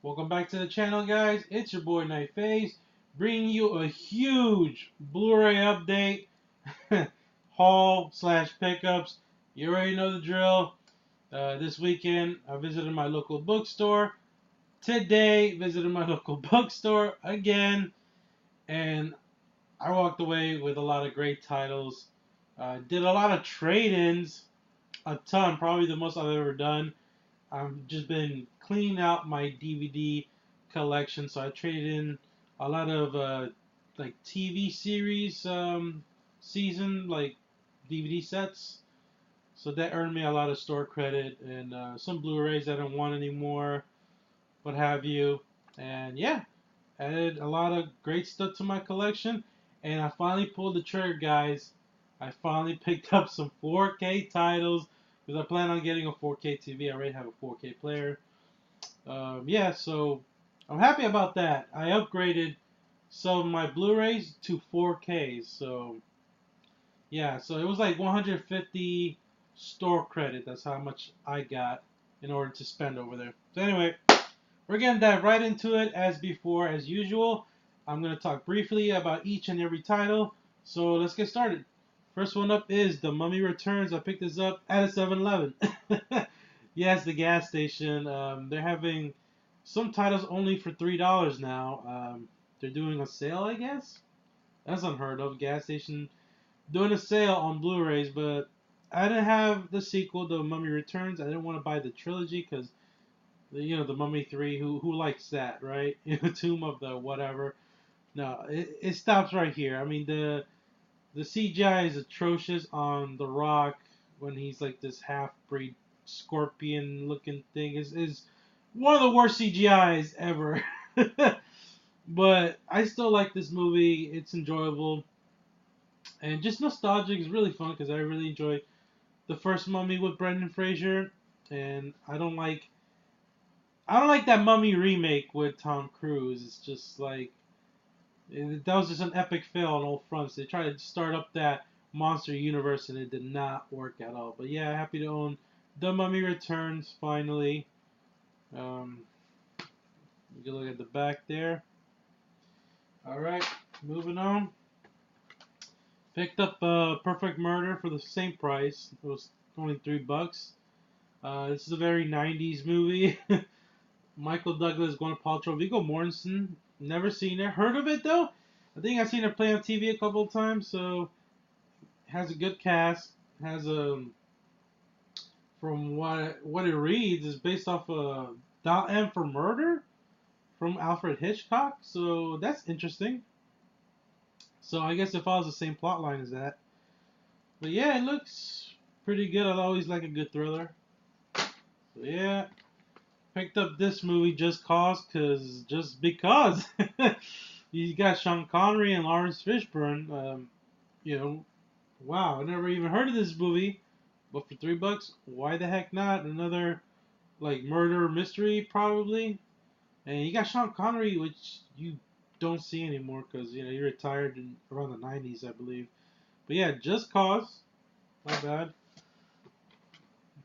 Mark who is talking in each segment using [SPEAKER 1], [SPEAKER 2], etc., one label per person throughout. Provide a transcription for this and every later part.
[SPEAKER 1] Welcome back to the channel, guys. It's your boy Night Phase, bringing you a huge Blu-ray update, haul slash pickups. You already know the drill. This weekend, I visited my local bookstore. Today, visited my local bookstore again, and I walked away with a lot of great titles. Did a lot of trade-ins, a ton, probably the most I've ever done. I've just been cleaning out my DVD collection, so I traded in a lot of like TV series season like DVD sets. So that earned me a lot of store credit and some Blu-rays I don't want anymore, what have you. And yeah, added a lot of great stuff to my collection. And I finally pulled the trigger, guys. I finally picked up some 4K titles because I plan on getting a 4K TV. I already have a 4K player. Yeah, so I'm happy about that. I upgraded some of my Blu-rays to 4Ks. So yeah, so it was like 150 store credit. That's how much I got in order to spend over there. So anyway, we're gonna dive right into it as before, as usual. I'm gonna talk briefly about each and every title. So let's get started. First one up is The Mummy Returns. I picked this up at a 7-Eleven. Yes, the gas station. They're having some titles only for $3 now. They're doing a sale, I guess. That's unheard of. Gas station doing a sale on Blu-rays, but I didn't have the sequel, The Mummy Returns. I didn't want to buy the trilogy because the Mummy 3. Who likes that, right? Tomb of the whatever. No, it stops right here. I mean the CGI is atrocious on The Rock when he's like this half-breed scorpion looking thing is one of the worst CGIs ever. But I still like this movie. It's enjoyable and just nostalgic. It's really fun because I really enjoy the first Mummy with Brendan Fraser, and I don't like that Mummy remake with Tom Cruise. It's just like that was just an epic fail on all fronts. They tried to start up that monster universe and it did not work at all. But yeah, happy to own The Mummy Returns finally. Um, you can look at the back there. All right, moving on. Picked up Perfect Murder for the same price. It was only $3. This is a very 90s movie. Michael Douglas, Gwyneth Paltrow, Viggo Mortensen. Never seen it. Heard of it though. I think I've seen it play on TV a couple of times. So has a good cast. Has a from what it reads is based off a Dial M for Murder from Alfred Hitchcock. So that's interesting. So I guess it follows the same plot line as that. But yeah, it looks pretty good. I always like a good thriller. So yeah, picked up this movie just because. You got Sean Connery and Lawrence Fishburne. You know, wow, I never even heard of this movie. But for $3, why the heck not? Another like murder mystery probably. And you got Sean Connery, which you don't see anymore because he retired around the '90s, I believe. But yeah, Just Cause, not bad.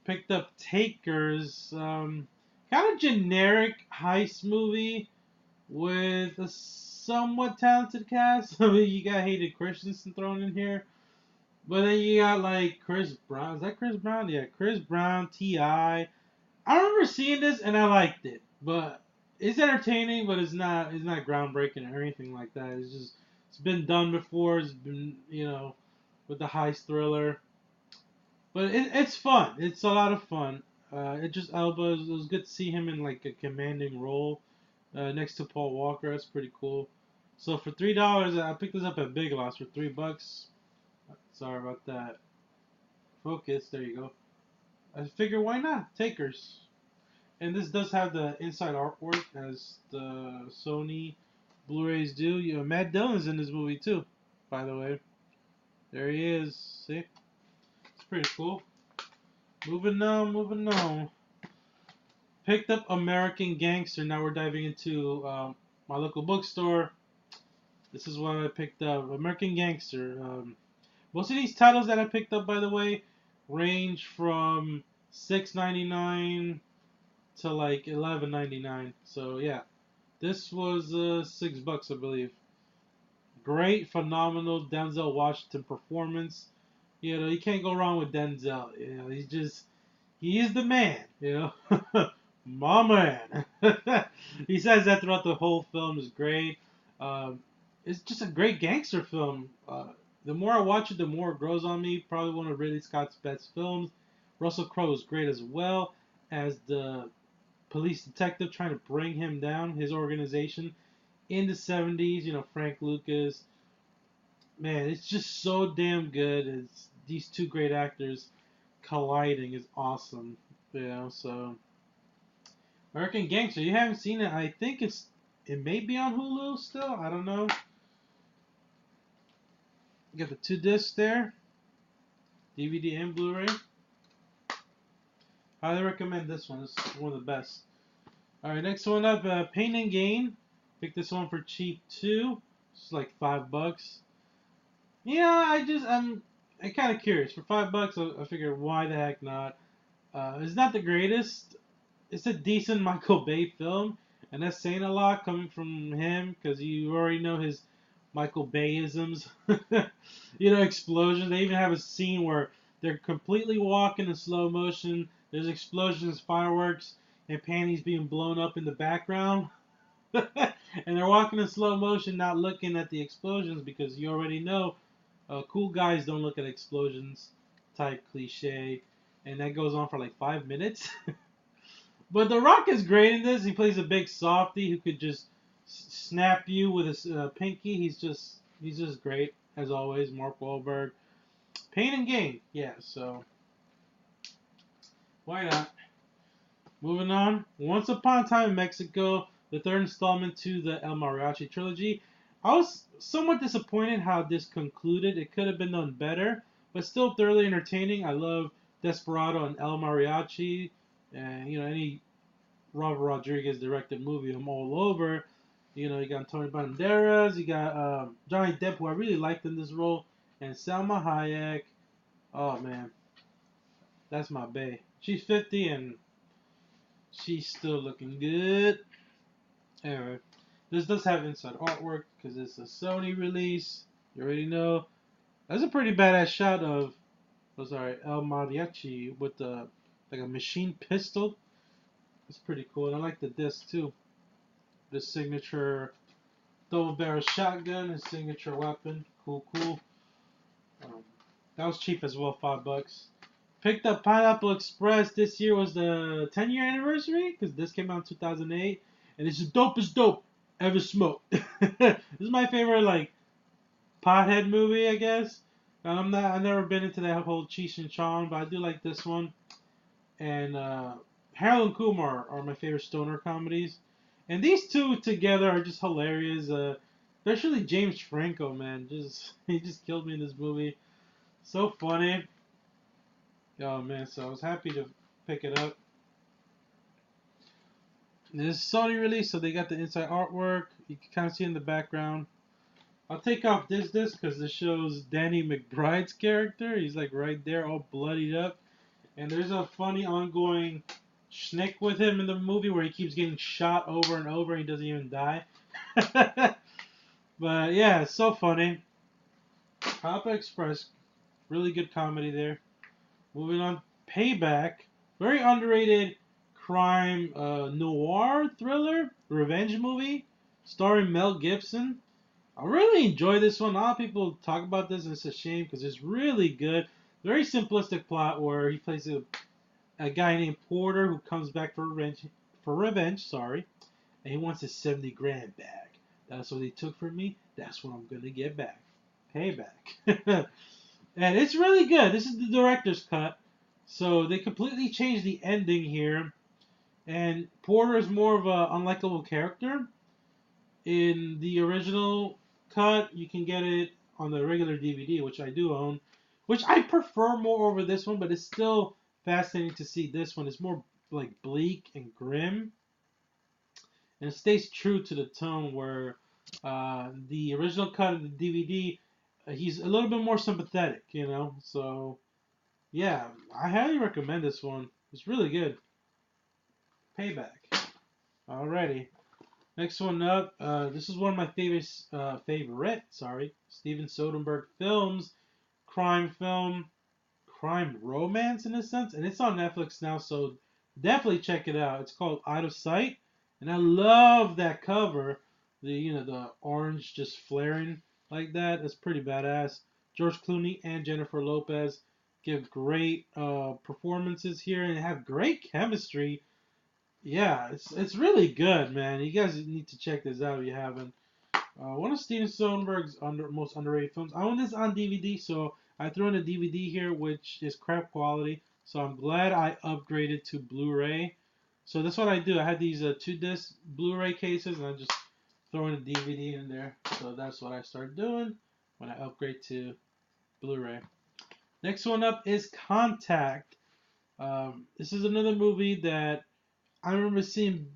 [SPEAKER 1] Picked up Takers, kind of generic heist movie with a somewhat talented cast. I mean, you got Hayden Christensen thrown in here. But then you got like Chris Brown. Is that Chris Brown? Yeah, Chris Brown, T.I. I remember seeing this and I liked it, but it's entertaining, but it's not groundbreaking or anything like that. It's been done before. It's been with the heist thriller, but it's fun. It's a lot of fun. Idris Elba. It was good to see him in like a commanding role next to Paul Walker. That's pretty cool. So for $3, I picked this up at Big Lots for $3. Sorry about that. Focus. There you go. I figure why not? Takers. And this does have the inside artwork as the Sony Blu-rays do. Matt Dillon's in this movie too, by the way. There he is. See? It's pretty cool. Moving on, moving on. Picked up American Gangster. Now we're diving into my local bookstore. This is what I picked up. American Gangster. Most of these titles that I picked up, by the way, range from $6.99 to like $11.99. So yeah, this was $6, I believe. Great, phenomenal Denzel Washington performance. You know, you can't go wrong with Denzel. You know, he is the man. You know, my man. He says that throughout the whole film is great. Um, it's just a great gangster film. The more I watch it, the more it grows on me. Probably one of Ridley Scott's best films. Russell Crowe is great as well as the police detective trying to bring him down, his organization in the 70s. You know, Frank Lucas. Man, it's just so damn good. It's these two great actors colliding is awesome. You know, so American Gangster, you haven't seen it. I think it may be on Hulu still. I don't know. You got the two discs there, DVD and Blu-ray. Highly recommend this one. It's one of the best. All right, next one up, Pain and Gain. Picked this one for cheap too. It's like $5. Yeah, I'm kind of curious. For $5, I figured why the heck not. It's not the greatest. It's a decent Michael Bay film, and that's saying a lot coming from him because you already know his Michael Bayisms. You know, explosions. They even have a scene where they're completely walking in slow motion. There's explosions, fireworks, and panties being blown up in the background. And they're walking in slow motion, not looking at the explosions because you already know cool guys don't look at explosions type cliche. And that goes on for like 5 minutes. But The Rock is great in this. He plays a big softy who could just snap you with his pinky. He's just great as always. Mark Wahlberg. Pain and Gain. Yeah. So why not? Moving on. Once Upon a Time in Mexico, the third installment to the El Mariachi trilogy. I was somewhat disappointed how this concluded. It could have been done better, but still thoroughly entertaining. I love Desperado and El Mariachi, and you know any Robert Rodriguez directed movie, I'm all over. You know, you got Tony Banderas, you got Johnny Depp, who I really liked in this role, and Salma Hayek. Oh man, that's my bae. She's 50 and she's still looking good. Anyway, this does have inside artwork because it's a Sony release. You already know. That's a pretty badass shot of, oh sorry, El Mariachi with the like a machine pistol. It's pretty cool. And I like the disc too. The signature double barrel shotgun, his signature weapon. Cool, cool. Um, that was cheap as well, $5. Picked up Pineapple Express. This year was the 10-year anniversary because this came out in 2008, and it's the dopest dope ever smoked. This is my favorite like pothead movie, I guess. I've never been into that whole Cheech and Chong, but I do like this one. And Harold and Kumar are my favorite stoner comedies. And these two together are just hilarious. Especially James Franco, man. He just killed me in this movie. So funny. Oh man, so I was happy to pick it up. This is Sony release, so they got the inside artwork. You can kind of see in the background. I'll take off this disc because this shows Danny McBride's character. He's like right there, all bloodied up. And there's a funny ongoing schnick with him in the movie where he keeps getting shot over and over and he doesn't even die. But yeah, it's so funny. Papa Express, really good comedy there. Moving on, Payback, very underrated crime noir thriller revenge movie starring Mel Gibson. I really enjoy this one. A lot of people talk about this and it's a shame because it's really good. Very simplistic plot where he plays a guy named Porter who comes back for revenge, sorry, and he wants his 70 grand back. That's what they took from me. That's what I'm gonna get back. Payback. And it's really good. This is the director's cut. So they completely changed the ending here. And Porter is more of a unlikable character. In the original cut, you can get it on the regular DVD, which I do own, which I prefer more over this one, but it's still fascinating to see this one. It's more like bleak and grim, and it stays true to the tone where the original cut of the DVD, he's a little bit more sympathetic, you know. So yeah, I highly recommend this one. It's really good. Payback. Alrighty. Next one up. This is one of my favorite, Steven Soderbergh films. Crime film, crime romance in a sense, and it's on Netflix now, so definitely check it out. It's called Out of Sight, and I love that cover. The orange just flaring like that. That's pretty badass. George Clooney and Jennifer Lopez give great performances here and have great chemistry. Yeah, it's really good, man. You guys need to check this out if you haven't. One of Steven Soderbergh's most underrated films. I own this on DVD, so I threw in a DVD here, which is crap quality. So I'm glad I upgraded to Blu-ray. So that's what I do. I had these 2-disc Blu-ray cases, and I just throw in a DVD in there. So that's what I started doing when I upgrade to Blu-ray. Next one up is Contact. This is another movie that I remember seeing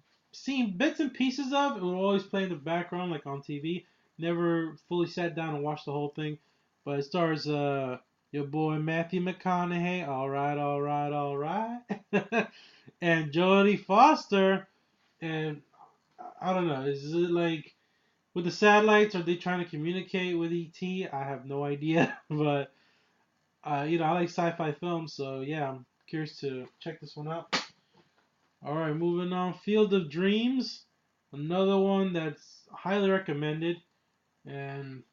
[SPEAKER 1] bits and pieces of. It would always play in the background, like on TV. Never fully sat down and watched the whole thing. But it stars your boy Matthew McConaughey. All right, all right, all right. And Jodie Foster. And I don't know. Is it like with the satellites? Are they trying to communicate with ET? I have no idea. But I like sci-fi films, so yeah, I'm curious to check this one out. All right, moving on. Field of Dreams, another one that's highly recommended, and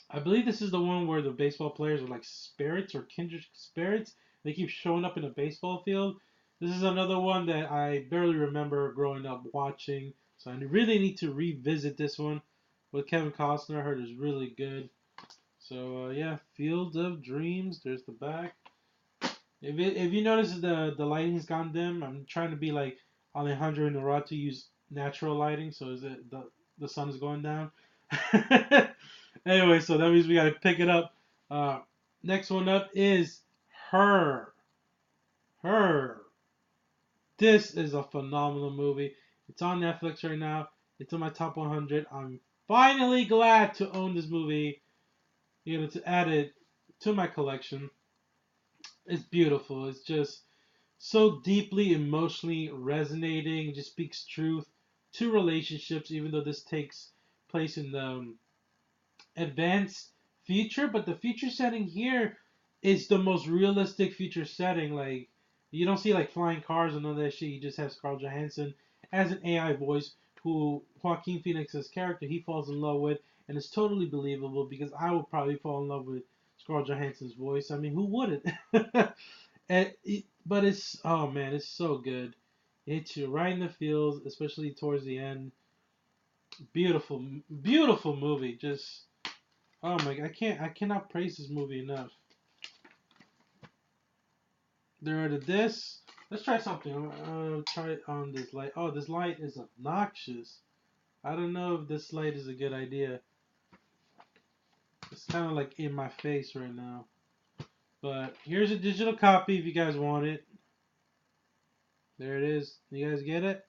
[SPEAKER 1] I believe this is the one where the baseball players are like spirits or kindred spirits. They keep showing up in a baseball field. This is another one that I barely remember growing up watching, so I really need to revisit this one with Kevin Costner. I heard is really good. So yeah, Field of Dreams. There's the back. If you notice the lighting's gone dim, I'm trying to be like Alejandro Inarritu, use natural lighting, so is it the sun is going down. Anyway, so that means we gotta pick it up. Next one up is Her. Her. This is a phenomenal movie. It's on Netflix right now. It's in my top 100. I'm finally glad to own this movie. To add it to my collection. It's beautiful. It's just so deeply emotionally resonating. It just speaks truth to relationships, even though this takes place in the advanced future. But the future setting here is the most realistic future setting. Like, you don't see like flying cars and all that shit. You just have Scarlett Johansson as an AI voice who Joaquin Phoenix's character he falls in love with, and it's totally believable because I would probably fall in love with Scarlett Johansson's voice. I mean, who wouldn't? But it's, oh man, it's so good. It hits you right in the feels, especially towards the end. Beautiful, beautiful movie. Just, oh my god, I cannot praise this movie enough. There are the discs. Let's try something. Try it on this light. Oh, this light is obnoxious. I don't know if this light is a good idea. It's kind of like in my face right now. But here's a digital copy if you guys want it. There it is. You guys get it?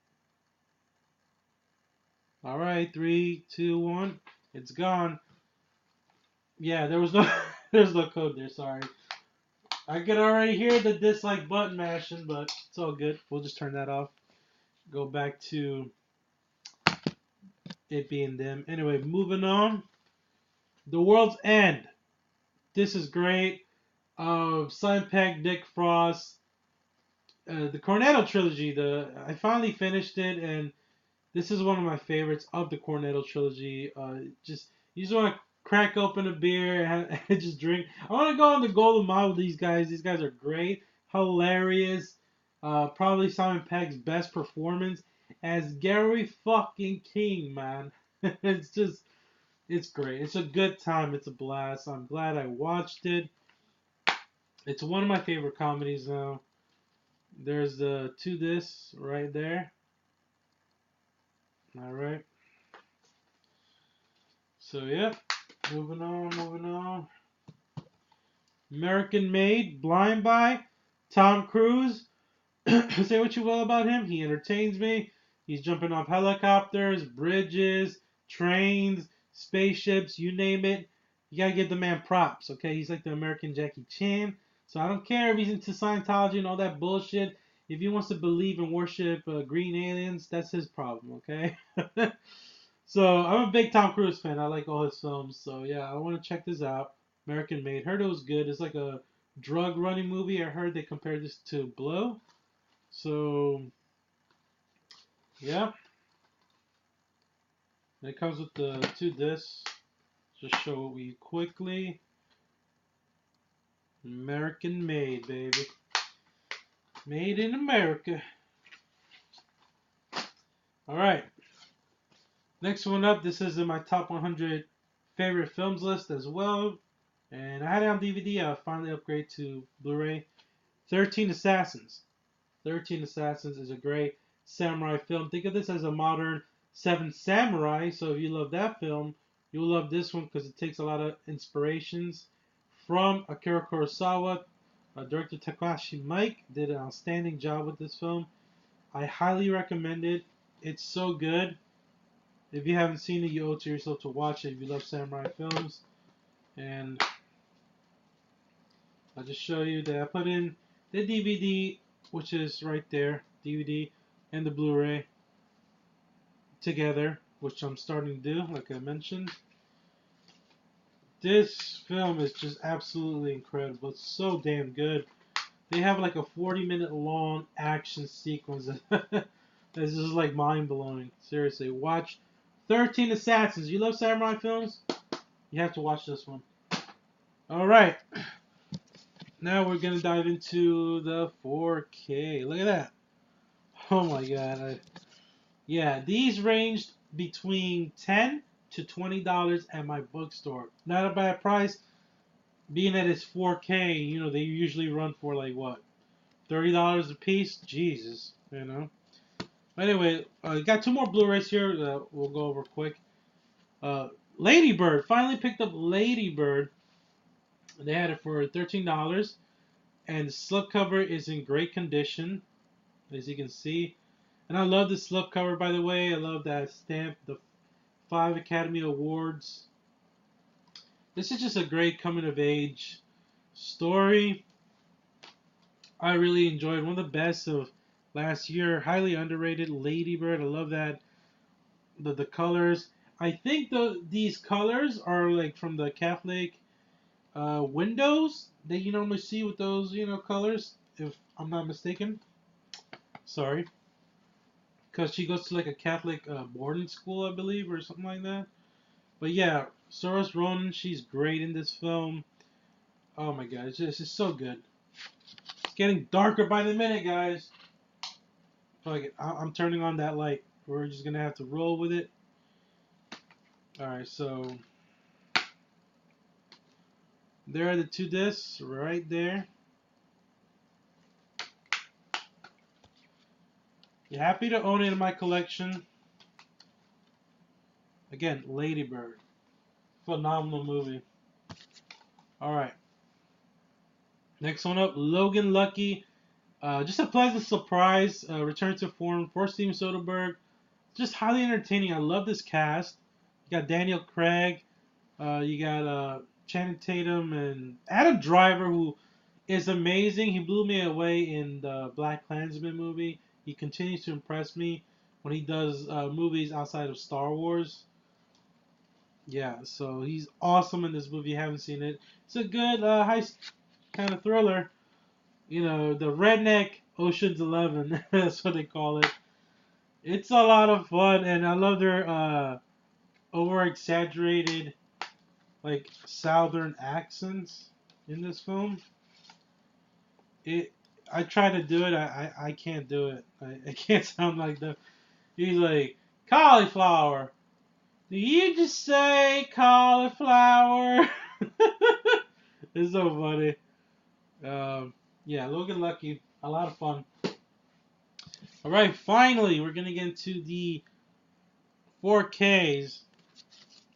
[SPEAKER 1] All right, 3, 2, 1. It's gone. Yeah, there was no there's no code there. Sorry. I could already hear the dislike button mashing, but it's all good. We'll just turn that off. Go back to it being dim. Anyway, moving on. The World's End. This is great. Simon Pegg, Nick Frost, the Cornetto trilogy. I finally finished it, and this is one of my favorites of the Cornetto trilogy. Just you just want to crack open a beer and just drink. I want to go on the Golden Mile with these guys. These guys are great, hilarious. Probably Simon Pegg's best performance as Gary fucking King, man. It's great. It's a good time. It's a blast. I'm glad I watched it. It's one of my favorite comedies now. There's the to this right there. All right. So yeah, moving on. American Made, Blind by Tom Cruise. Say what you will about him, he entertains me. He's jumping off helicopters, bridges, trains, spaceships, you name it. You gotta give the man props, okay? He's like the American Jackie Chan. So I don't care if he's into Scientology and all that bullshit. If he wants to believe and worship green aliens, that's his problem, okay? So I'm a big Tom Cruise fan. I like all his films. So yeah, I want to check this out. American Made. Heard it was good. It's like a drug running movie. I heard they compared this to Blow. So yeah, and it comes with the 2 discs. Just show we quickly. American Made, baby. Made in America. All right. Next one up. This is in my top 100 favorite films list as well. And I had it on DVD. I finally upgrade to Blu-ray. 13 Assassins. 13 Assassins is a great samurai film. Think of this as a modern Seven Samurai. So if you love that film, you'll love this one because it takes a lot of inspirations from Akira Kurosawa. Director Takashi Miike did an outstanding job with this film. I highly recommend it. It's so good. If you haven't seen it, you owe it to yourself to watch it if you love samurai films. And I'll just show you that I put in the DVD, which is right there, DVD and the Blu-ray together, which I'm starting to do, like I mentioned. This film is just absolutely incredible. It's so damn good. They have like a 40-minute long action sequence that's just like mind-blowing. Seriously, watch 13 Assassins. You love samurai films? You have to watch this one. All right. Now we're going to dive into the 4K. Look at that. Oh my god. Yeah, these ranged between $10 to $20 at my bookstore. Not a bad price. Being that it's 4K, they usually run for like what? $30 a piece? Jesus, Anyway, got 2 more Blu-rays here that we'll go over quick. Lady Bird. Finally picked up Lady Bird. They had it for $13. And the slipcover is in great condition, as you can see. And I love the slipcover, by the way. I love that stamp, the 5 Academy Awards. This is just a great coming-of-age story. I really enjoyed one of the best of last year. Highly underrated, Lady Bird. I love that. The colors. I think these colors are like from the Catholic windows that you normally see with those colors, if I'm not mistaken. Sorry. Because she goes to like a Catholic boarding school, I believe, or something like that. But yeah, Saoirse Ronan, she's great in this film. Oh my god, it's just so good. It's getting darker by the minute, guys. Fuck it, I'm turning on that light. We're just gonna have to roll with it. Alright, so there are the 2 discs right there. You happy to own it in my collection? Again, Lady Bird. Phenomenal movie. Alright. Next one up, Logan Lucky. Just a pleasant surprise. Return to form for Steven Soderbergh. Just highly entertaining. I love this cast. You got Daniel Craig. You got Channing Tatum and Adam Driver, who is amazing. He blew me away in the Black Klansman movie. He continues to impress me when he does movies outside of Star Wars. Yeah, so he's awesome in this movie. If you haven't seen it, it's a good heist kind of thriller. The redneck Ocean's 11. That's what they call it. It's a lot of fun, and I love their over exaggerated like southern accents in this film. I try to do it. I can't do it. I can't sound like that. He's like, cauliflower. Do you just say cauliflower? It's so funny. Yeah, Logan Lucky, a lot of fun. All right, finally, we're gonna get into the 4Ks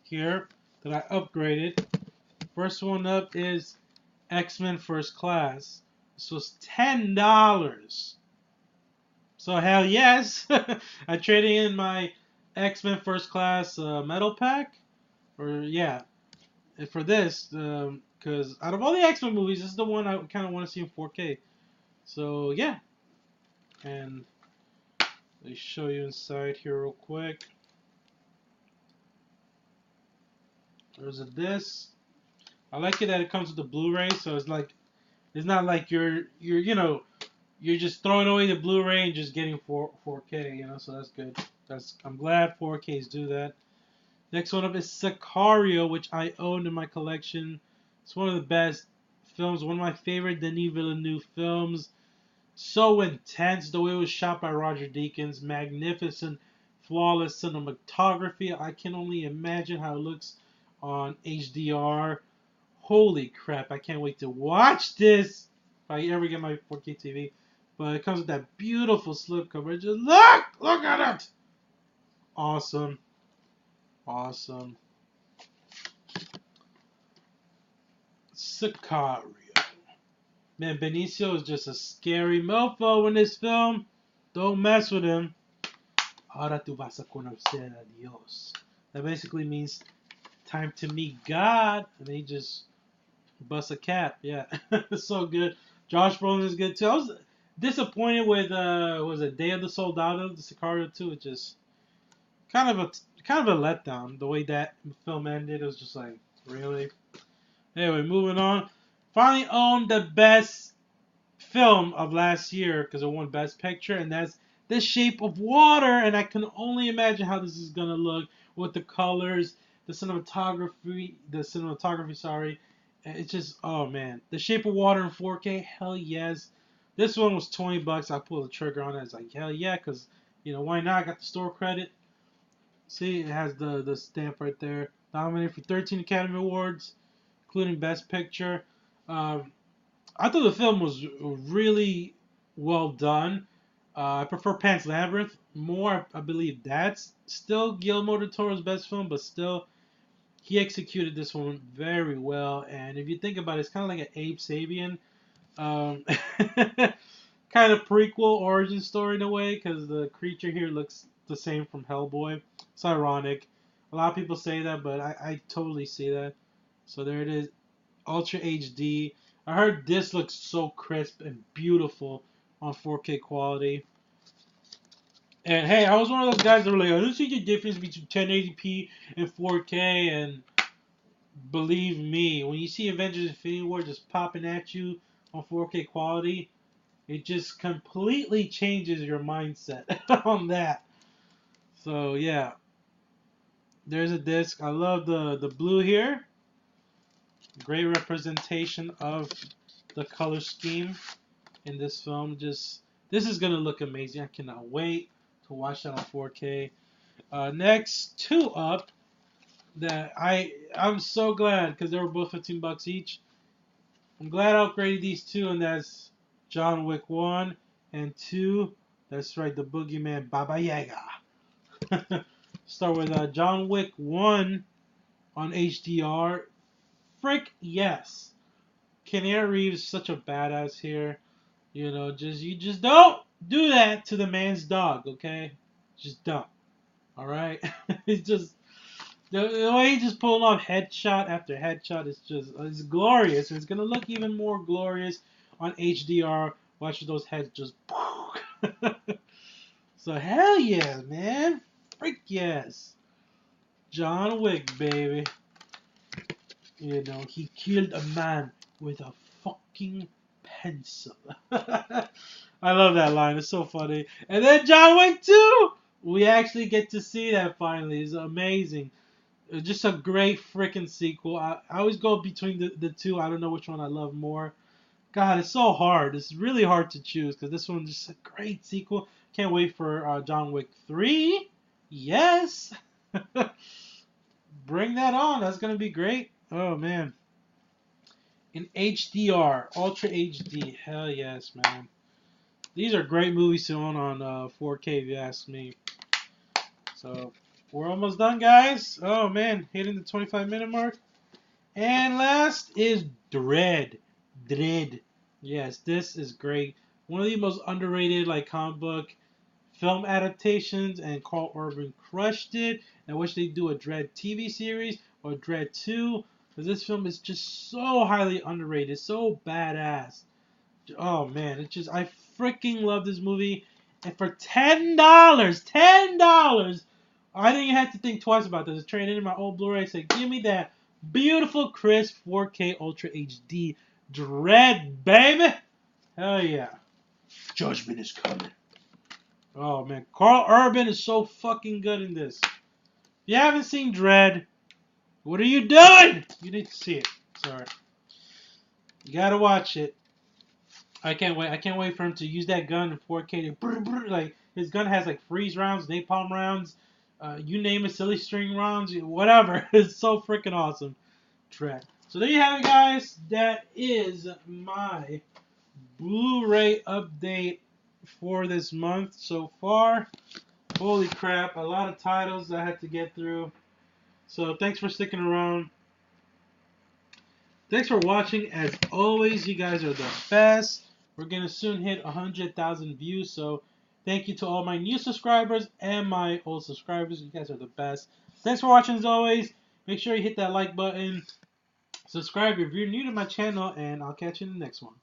[SPEAKER 1] here that I upgraded. First one up is X-Men First Class. This was $10. So hell yes, I traded in my X-Men First Class metal pack, or yeah, for this, because out of all the X-Men movies, this is the one I kind of want to see in 4K. So yeah, And let me show you inside here real quick. There's a disc. I like it that it comes with the Blu-ray, so it's not like you're just throwing away the Blu-ray and just getting 4K, so that's good. I'm glad 4Ks do that. Next one up is Sicario, which I own in my collection. It's one of the best films, one of my favorite Denis Villeneuve films. So intense, the way it was shot by Roger Deakins, magnificent, flawless cinematography. I can only imagine how it looks on HDR. Holy crap, I can't wait to watch this if I ever get my 4K TV. But it comes with that beautiful slipcover. Just look at it. Awesome, awesome. Sicario. Man, Benicio is just a scary mofo in this film. Don't mess with him. Ahora tú vas a conocer a Dios. That basically means time to meet God. And he just busts a cap. Yeah, it's so good. Josh Brolin is good too. I was disappointed with was it Day of the Soldado, the Sicario 2. It just kind of a letdown. The way that film ended, it was just like, really. Anyway, moving on. Finally owned the best film of last year because it won Best Picture, and that's The Shape of Water. And I can only imagine how this is gonna look with the colors, the cinematography. Sorry, it's just, oh man, The Shape of Water in 4K. Hell yes. This one was $20. I pulled the trigger on it. It's like, hell yeah, because why not? I got the store credit. See, it has the stamp right there. Nominated for 13 Academy Awards, including Best Picture. I thought the film was really well done. I prefer Pan's Labyrinth more. I believe that's still Guillermo del Toro's best film, but still, he executed this one very well. And if you think about it, it's kind of like an Abe Sapien um, kind of prequel origin story in a way, because the creature here looks the same from Hellboy. It's ironic. A lot of people say that, but I totally see that. So there it is. Ultra HD. I heard this looks so crisp and beautiful on 4K quality. And hey, I was one of those guys that were like, I don't see the difference between 1080p and 4K. And believe me, when you see Avengers Infinity War just popping at you on 4K quality, it just completely changes your mindset on that. So yeah, there's a disc. I love the blue here. Great representation of the color scheme in this film. This is gonna look amazing. I cannot wait to watch that on 4K. Next two up that I'm so glad because they were both $15 each. I'm glad I upgraded these two, and that's John Wick 1 and 2. That's right, the Boogeyman Baba Yaga. Start with John Wick 1 on HDR. Frick yes. Keanu Reeves is such a badass here. You just don't do that to the man's dog, okay? Just don't. All right. It's just the way he just pulled off headshot after headshot is it's glorious. It's gonna look even more glorious on HDR. Watch those heads just. So hell yeah, man. Freak yes. John Wick, baby. He killed a man with a fucking pencil. I love that line. It's so funny. And then John Wick 2! We actually get to see that finally. It's amazing. Just a great freaking sequel. I always go between the two. I don't know which one I love more. God, it's so hard. It's really hard to choose because this one's just a great sequel. Can't wait for John Wick 3. Yes! Bring that on. That's going to be great. Oh, man. In HDR, Ultra HD. Hell yes, man. These are great movies to own on 4K, if you ask me. So, we're almost done, guys. Oh, man. Hitting the 25-minute mark. And last is Dread. Dread. Yes, this is great. One of the most underrated comic book film adaptations, and Carl Urban crushed it. I wish they'd do a Dread TV series or Dread 2, because this film is just so highly underrated, so badass. Oh man, I freaking love this movie. And for $10, I didn't even have to think twice about this. I traded in my old Blu-ray. Said, give me that beautiful, crisp 4K Ultra HD Dread, baby. Hell yeah. Judgment is coming. Oh man, Carl Urban is so fucking good in this. If you haven't seen Dread, what are you doing? You need to see it. Sorry. You gotta watch it. I can't wait. I can't wait for him to use that gun in 4K. Like his gun has like freeze rounds, napalm rounds, you name it, silly string rounds, whatever. It's so freaking awesome. Dread. So there you have it, guys. That is my Blu-ray update for this month so far. Holy crap, a lot of titles I had to get through. So thanks for sticking around. Thanks for watching. As always, you guys are the best. We're going to soon hit 100,000 views. So thank you to all my new subscribers and my old subscribers. You guys are the best. Thanks for watching as always. Make sure you hit that like button. Subscribe if you're new to my channel. And I'll catch you in the next one.